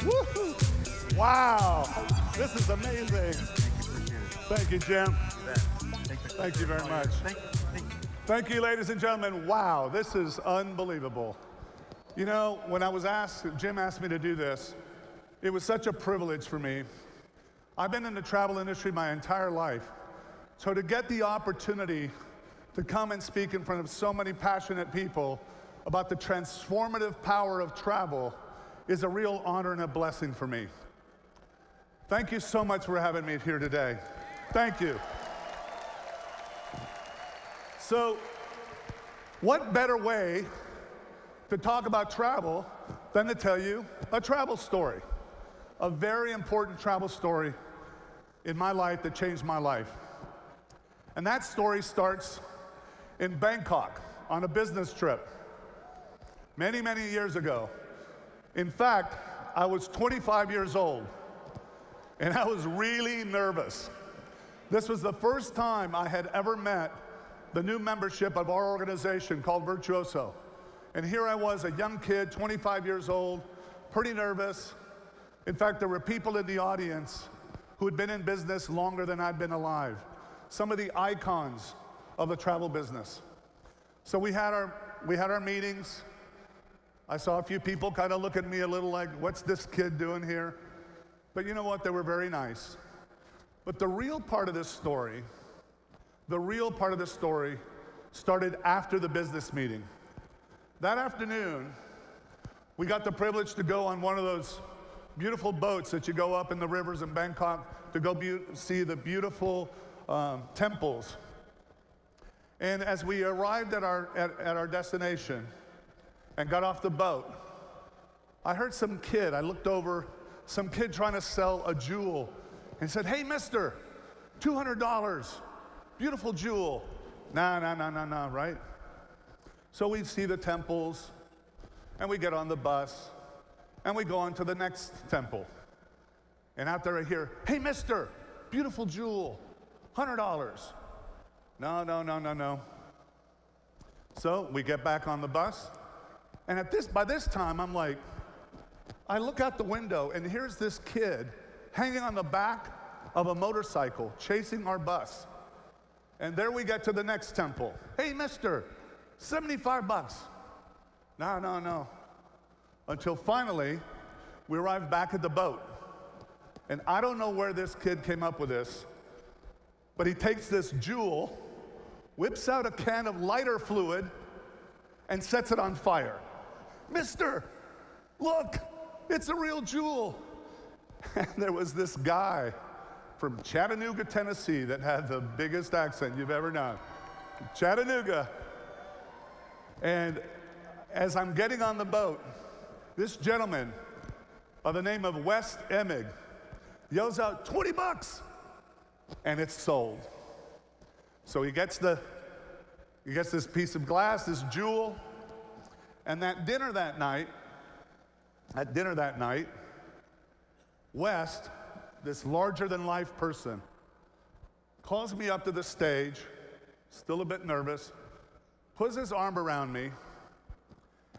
Woo-hoo. Wow, this is amazing. Thank you, Jim. Thank you very much. Thank you, ladies and gentlemen. Wow, this is unbelievable. You know, when I was asked, Jim asked me to do this, it was such a privilege for me. I've been in the travel industry my entire life. So to get the opportunity to come and speak in front of so many passionate people about the transformative power of travel is a real honor and a blessing for me. Thank you so much for having me here today. Thank you. So, what better way to talk about travel than to tell you a travel story, a very important travel story in my life that changed my life. And that story starts in Bangkok on a business trip many, many years ago. In fact, I was 25 years old, and I was really nervous. This was the first time I had ever met the new membership of our organization called Virtuoso. And here I was, a young kid, 25 years old, pretty nervous. In fact, there were people in the audience who had been in business longer than I'd been alive. Some of the icons of the travel business. So we had our meetings. I saw a few people kind of look at me a little like, what's this kid doing here? But you know what? They were very nice. But the real part of this story started after the business meeting. That afternoon, we got the privilege to go on one of those beautiful boats that you go up in the rivers in Bangkok to go see the beautiful temples. And as we arrived at our destination and got off the boat, I heard I looked over, some kid trying to sell a jewel and said, "Hey, mister, $200, beautiful jewel." Nah, right? So we see the temples, and we get on the bus, and we go on to the next temple. And out there I hear, "Hey, mister, beautiful jewel, $100. No. So we get back on the bus, and by this time, I'm like, I look out the window, and here's this kid hanging on the back of a motorcycle, chasing our bus. And there we get to the next temple. "Hey, mister, $75. No. Until finally, we arrived back at the boat. And I don't know where this kid came up with this, but he takes this jewel, whips out a can of lighter fluid, and sets it on fire. "Mister, look, it's a real jewel." And there was this guy from Chattanooga, Tennessee that had the biggest accent you've ever known. Chattanooga. And as I'm getting on the boat, this gentleman by the name of Wes Emig yells out, $20, and it's sold. So he gets this piece of glass, this jewel, and at dinner that night, West, this larger-than-life person, calls me up to the stage, still a bit nervous, puts his arm around me,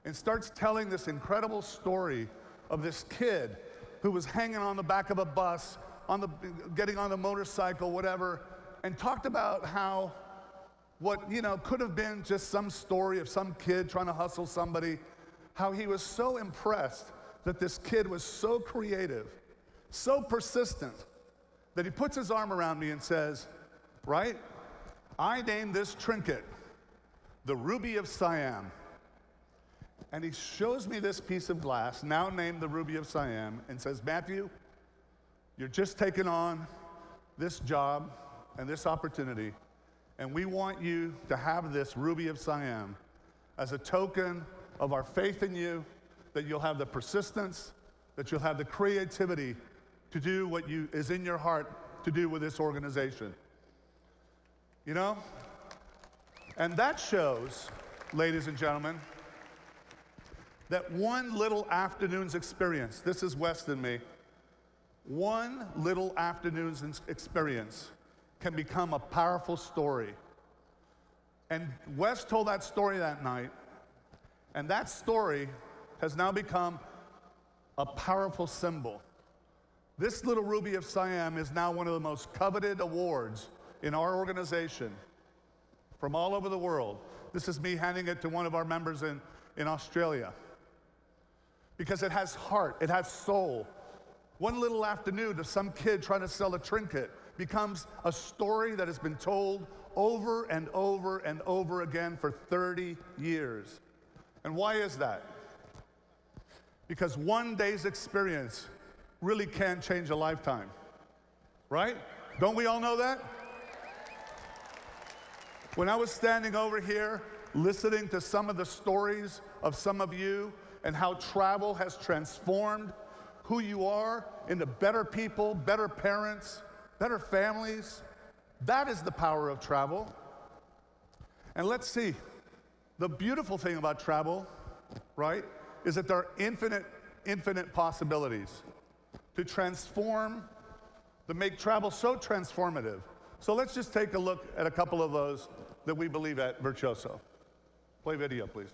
and starts telling this incredible story of this kid who was hanging on the back of a bus, getting on a motorcycle, whatever, and talked about how what could have been just some story of some kid trying to hustle somebody, how he was so impressed that this kid was so creative, so persistent, that he puts his arm around me and says, "Right, I named this trinket the Ruby of Siam." And he shows me this piece of glass, now named the Ruby of Siam, and says, "Matthew, you're just taking on this job and this opportunity, and we want you to have this Ruby of Siam as a token of our faith in you, that you'll have the persistence, that you'll have the creativity to do what is in your heart to do with this organization." And that shows, ladies and gentlemen, that one little afternoon's experience, this is West and me, one little afternoon's experience can become a powerful story. And West told that story that night, and that story has now become a powerful symbol. This little ruby of Siam is now one of the most coveted awards in our organization from all over the world. This is me handing it to one of our members in Australia. Because it has heart, it has soul. One little afternoon of some kid trying to sell a trinket becomes a story that has been told over and over and over again for 30 years. And why is that? Because one day's experience really can change a lifetime, right? Don't we all know that? When I was standing over here listening to some of the stories of some of you and how travel has transformed who you are into better people, better parents, better families, that is the power of travel. And let's see, the beautiful thing about travel, right, is that there are infinite possibilities to transform, to make travel so transformative. So let's just take a look at a couple of those that we believe at Virtuoso. Play video, please.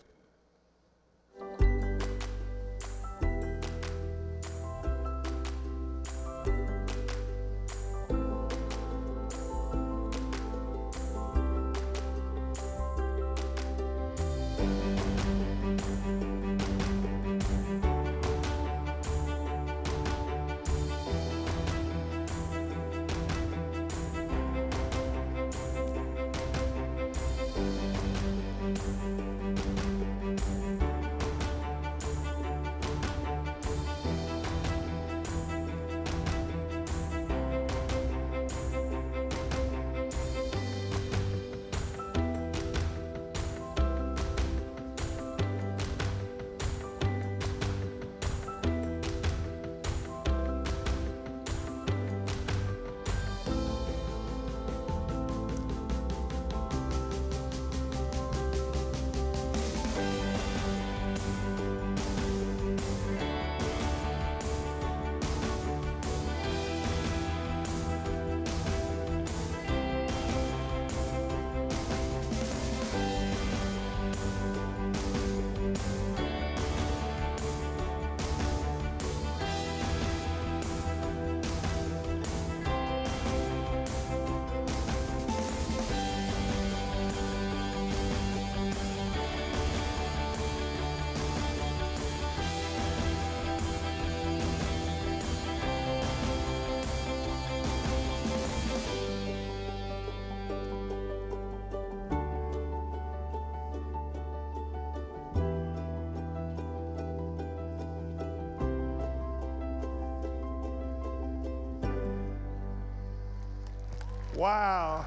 Wow.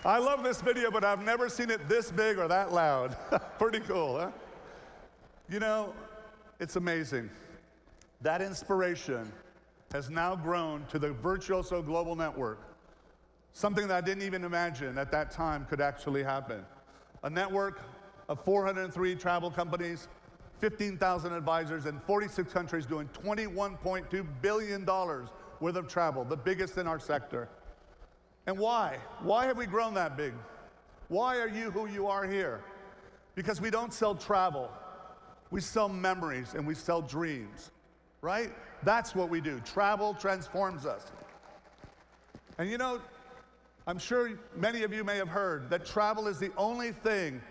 I love this video, but I've never seen it this big or that loud. Pretty cool, huh? You know, it's amazing. That inspiration has now grown to the Virtuoso Global Network, something that I didn't even imagine at that time could actually happen. A network of 403 travel companies, 15,000 advisors in 46 countries doing $21.2 billion worth of travel, the biggest in our sector. And why? Why have we grown that big? Why are you who you are here? Because we don't sell travel. We sell memories and we sell dreams, right? That's what we do. Travel transforms us. And you know, I'm sure many of you may have heard that travel is the only thing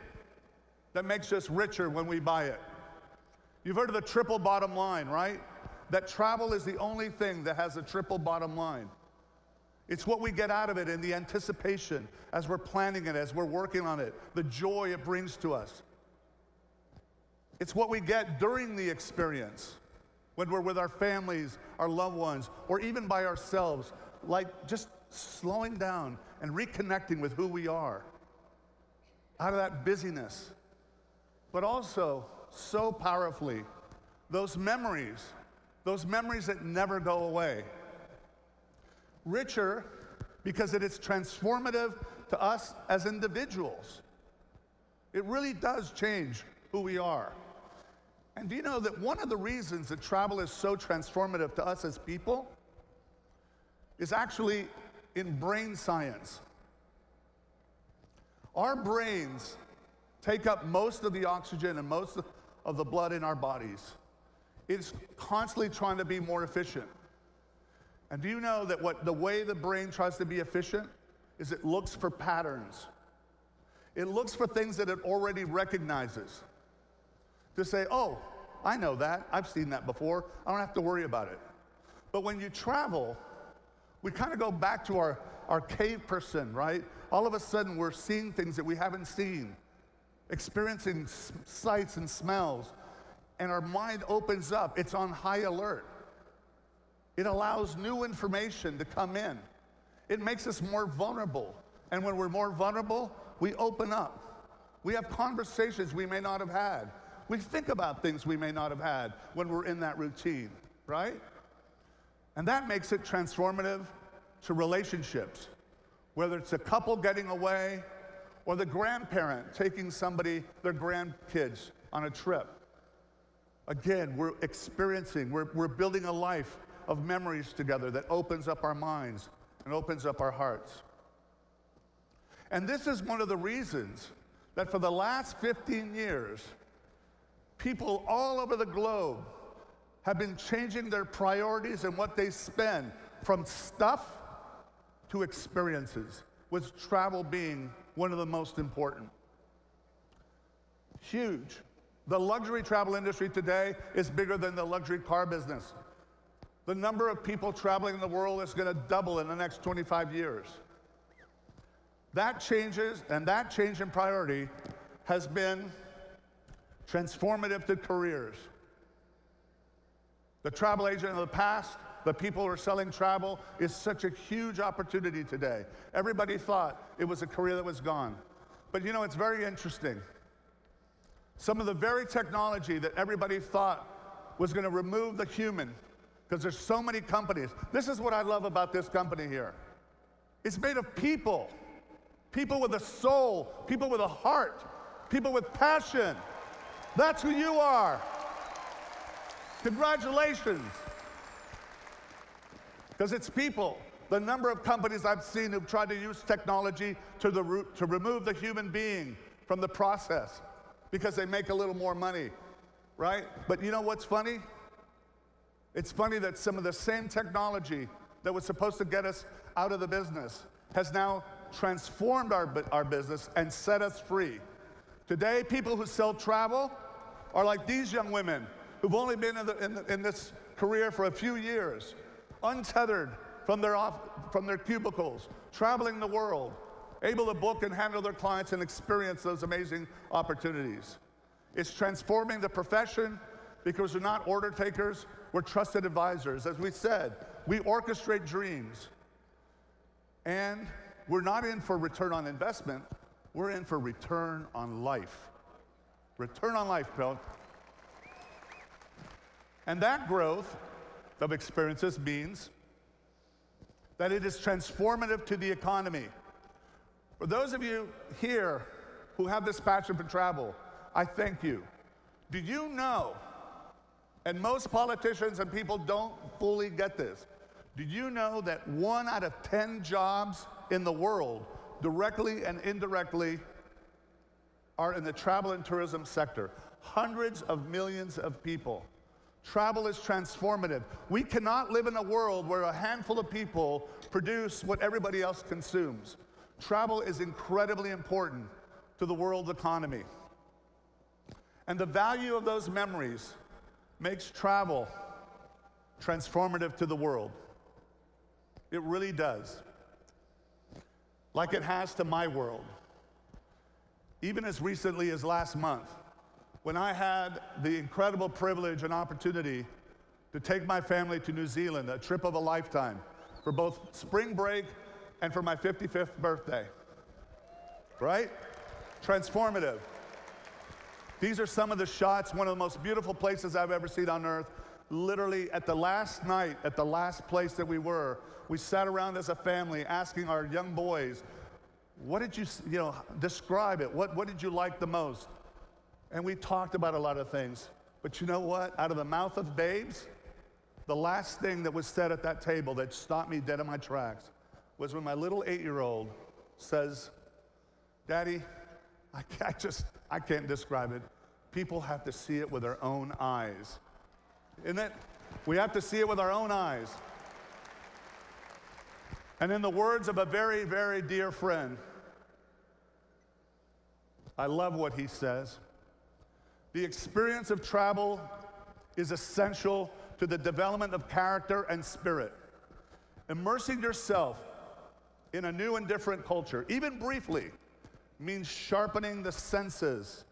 that makes us richer when we buy it. You've heard of the triple bottom line, right? That travel is the only thing that has a triple bottom line. It's what we get out of it in the anticipation as we're planning it, as we're working on it, the joy it brings to us. It's what we get during the experience, when we're with our families, our loved ones, or even by ourselves, like just slowing down and reconnecting with who we are out of that busyness. But also, so powerfully, those memories that never go away. Richer because it is transformative to us as individuals. It really does change who we are. And do you know that one of the reasons that travel is so transformative to us as people is actually in brain science. Our brains take up most of the oxygen and most of the blood in our bodies. It's constantly trying to be more efficient. And do you know that the way the brain tries to be efficient is it looks for patterns. It looks for things that it already recognizes. To say, oh, I know that. I've seen that before. I don't have to worry about it. But when you travel, we kind of go back to our cave person, right? All of a sudden, we're seeing things that we haven't seen, experiencing sights and smells, and our mind opens up. It's on high alert. It allows new information to come in. It makes us more vulnerable. And when we're more vulnerable, we open up. We have conversations we may not have had. We think about things we may not have had when we're in that routine, right? And that makes it transformative to relationships, whether it's a couple getting away or the grandparent taking their grandkids on a trip. Again, we're experiencing, we're building a life of memories together that opens up our minds and opens up our hearts. And this is one of the reasons that for the last 15 years, people all over the globe have been changing their priorities and what they spend from stuff to experiences, with travel being one of the most important. Huge. The luxury travel industry today is bigger than the luxury car business. The number of people traveling in the world is going to double in the next 25 years. That changes, and that change in priority has been transformative to careers. The travel agent of the past, the people who are selling travel, is such a huge opportunity today. Everybody thought it was a career that was gone. But you know, it's very interesting. Some of the very technology that everybody thought was going to remove the human, because there's so many companies. This is what I love about this company here. It's made of people. People with a soul, people with a heart, people with passion. That's who you are. Congratulations. Because it's people. The number of companies I've seen who've tried to use technology to remove the human being from the process because they make a little more money, right? But you know what's funny? It's funny that some of the same technology that was supposed to get us out of the business has now transformed our business and set us free. Today, people who sell travel are like these young women who've only been in this career for a few years, untethered from their cubicles, traveling the world, able to book and handle their clients and experience those amazing opportunities. It's transforming the profession because we're not order takers, we're trusted advisors. As we said, we orchestrate dreams. And we're not in for return on investment, we're in for return on life. Return on life, Bill. And that growth of experiences means that it is transformative to the economy. For those of you here who have this passion for travel, I thank you. Do you know, and most politicians and people don't fully get this, do you know that 1 out of 10 jobs in the world, directly and indirectly, are in the travel and tourism sector? Hundreds of millions of people. Travel is transformative. We cannot live in a world where a handful of people produce what everybody else consumes. Travel is incredibly important to the world economy. And the value of those memories makes travel transformative to the world. It really does. Like it has to my world. Even as recently as last month, when I had the incredible privilege and opportunity to take my family to New Zealand, a trip of a lifetime, for both spring break and for my 55th birthday. Right? Transformative. These are some of the shots, one of the most beautiful places I've ever seen on earth. Literally at the last night, at the last place that we were, we sat around as a family asking our young boys, what did you describe it? What did you like the most? And we talked about a lot of things. But you know what? Out of the mouth of babes, the last thing that was said at that table that stopped me dead in my tracks was when my little 8-year-old says, Daddy, I can't describe it. People have to see it with their own eyes. Isn't it? We have to see it with our own eyes. And in the words of a very, very dear friend, I love what he says. The experience of travel is essential to the development of character and spirit. Immersing yourself in a new and different culture, even briefly, means sharpening the senses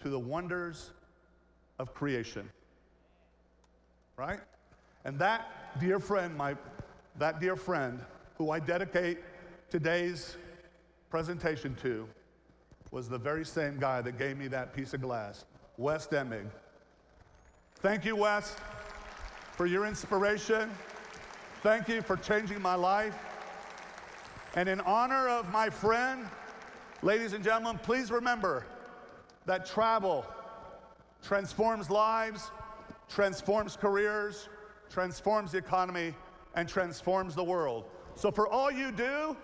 to the wonders of creation. Right? And that dear friend, who I dedicate today's presentation to, was the very same guy that gave me that piece of glass, Wes Deming. Thank you, Wes, for your inspiration. Thank you for changing my life. And in honor of my friend, ladies and gentlemen, please remember that travel transforms lives, transforms careers, transforms the economy, and transforms the world. So for all you do,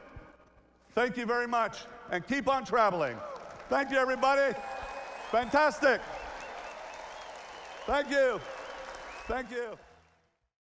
thank you very much, and keep on traveling. Thank you, everybody. Fantastic. Thank you. Thank you.